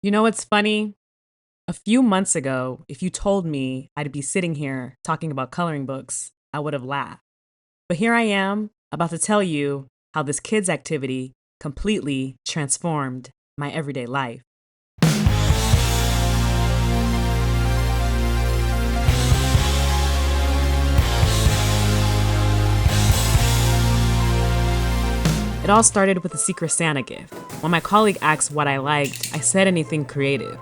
You know what's funny? A few months ago, if you told me I'd be sitting here talking about coloring books, I would have laughed. But here I am, about to tell you how this kids' activity completely transformed my everyday life. It all started with a Secret Santa gift. When my colleague asked what I liked, I said anything creative.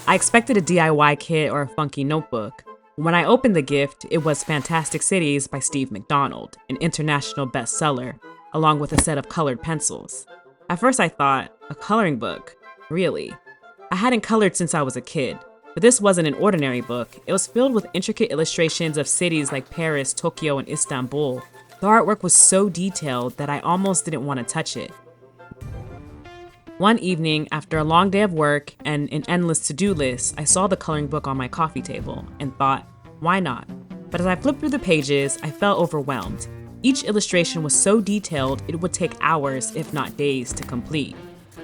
I expected a DIY kit or a funky notebook. When I opened the gift, it was Fantastic Cities by Steve McDonald, an international bestseller, along with a set of colored pencils. At first, I thought, a coloring book? Really? I hadn't colored since I was a kid, but this wasn't an ordinary book. It was filled with intricate illustrations of cities like Paris, Tokyo, and Istanbul. The artwork was so detailed that I almost didn't want to touch it. One evening, after a long day of work and an endless to-do list, I saw the coloring book on my coffee table and thought, why not? But as I flipped through the pages, I felt overwhelmed. Each illustration was so detailed it would take hours, if not days, to complete.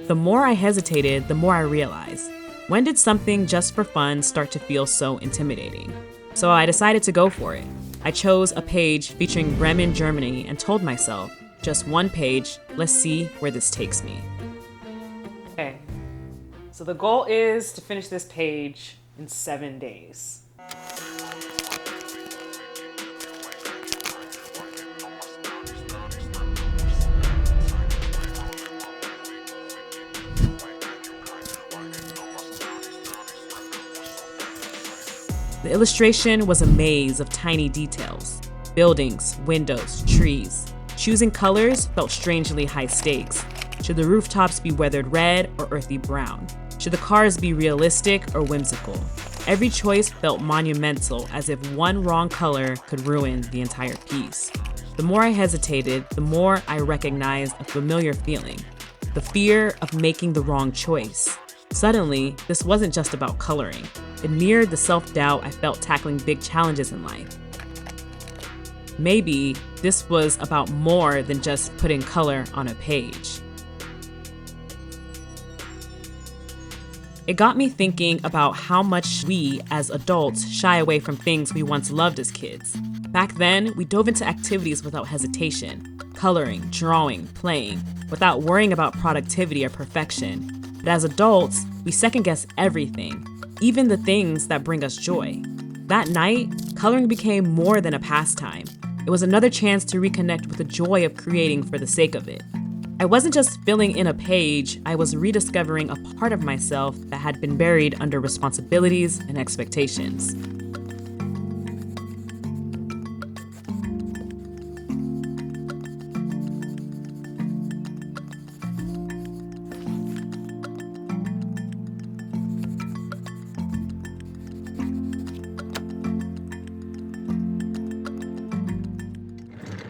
The more I hesitated, the more I realized, when did something just for fun start to feel so intimidating? So I decided to go for it. I chose a page featuring Bremen, Germany, and told myself, just one page, let's see where this takes me. Okay, so the goal is to finish this page in 7 days. The illustration was a maze of tiny details: buildings, windows, trees. Choosing colors felt strangely high stakes. Should the rooftops be weathered red or earthy brown? Should the cars be realistic or whimsical? Every choice felt monumental, as if one wrong color could ruin the entire piece. The more I hesitated, the more I recognized a familiar feeling: the fear of making the wrong choice. Suddenly, this wasn't just about coloring. It mirrored the self-doubt I felt tackling big challenges in life. Maybe this was about more than just putting color on a page. It got me thinking about how much we, as adults, shy away from things we once loved as kids. Back then, we dove into activities without hesitation: coloring, drawing, playing, without worrying about productivity or perfection. But as adults, we second-guess everything, even the things that bring us joy. That night, coloring became more than a pastime. It was another chance to reconnect with the joy of creating for the sake of it. I wasn't just filling in a page, I was rediscovering a part of myself that had been buried under responsibilities and expectations.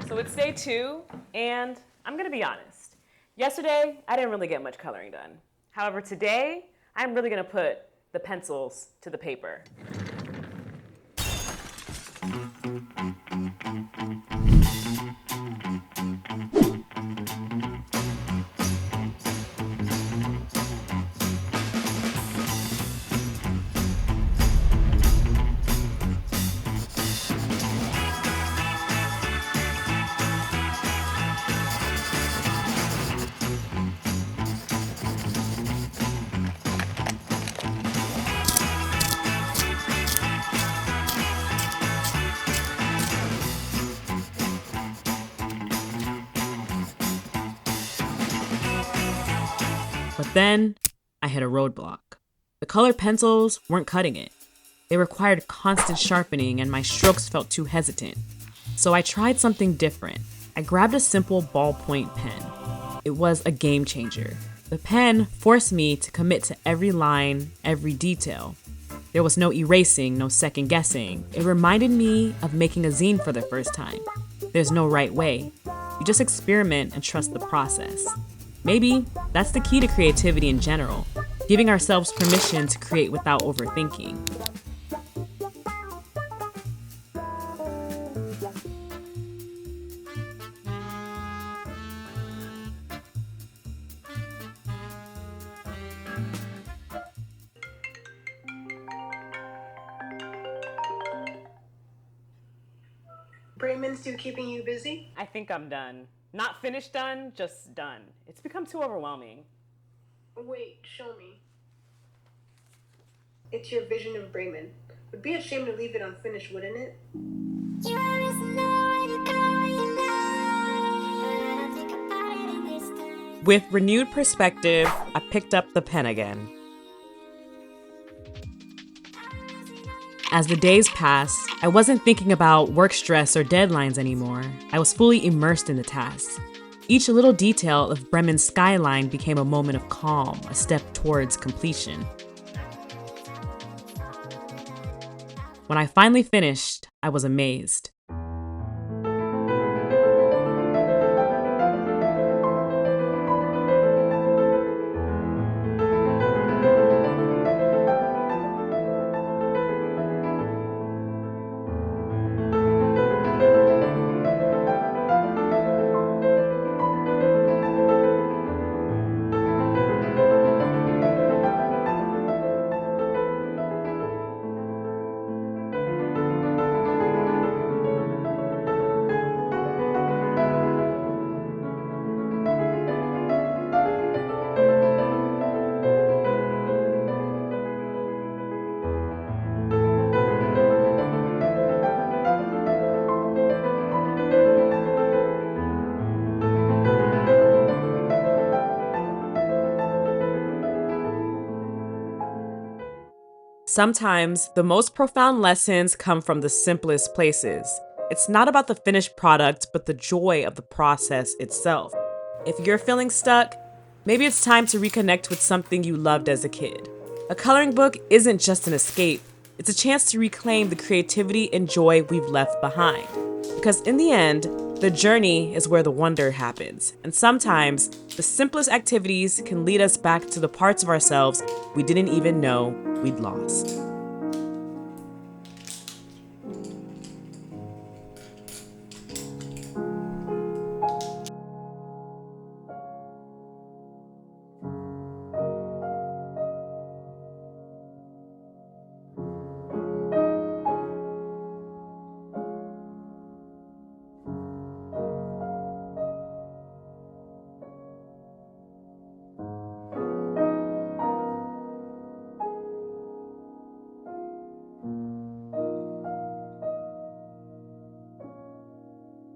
So it's day 2, and I'm gonna be honest. Yesterday, I didn't really get much coloring done. However, today, I'm really gonna put the pencils to the paper. But then, I hit a roadblock. The colored pencils weren't cutting it. They required constant sharpening, and my strokes felt too hesitant. So I tried something different. I grabbed a simple ballpoint pen. It was a game changer. The pen forced me to commit to every line, every detail. There was no erasing, no second guessing. It reminded me of making a zine for the first time. There's no right way. You just experiment and trust the process. Maybe that's the key to creativity in general: giving ourselves permission to create without overthinking. Bremen still keeping you busy? I think I'm done. Not finished done, just done. It's become too overwhelming. Wait, show me. It's your vision of Bremen. Would be a shame to leave it unfinished, wouldn't it? You always know where to go when you lie. I think about it in this time. With renewed perspective, I picked up the pen again. As the days passed, I wasn't thinking about work stress or deadlines anymore. I was fully immersed in the task. Each little detail of Bremen's skyline became a moment of calm, a step towards completion. When I finally finished, I was amazed. Sometimes the most profound lessons come from the simplest places. It's not about the finished product, but the joy of the process itself. If you're feeling stuck, maybe it's time to reconnect with something you loved as a kid. A coloring book isn't just an escape, it's a chance to reclaim the creativity and joy we've left behind. Because in the end, the journey is where the wonder happens. And sometimes, the simplest activities can lead us back to the parts of ourselves we didn't even know we'd lost.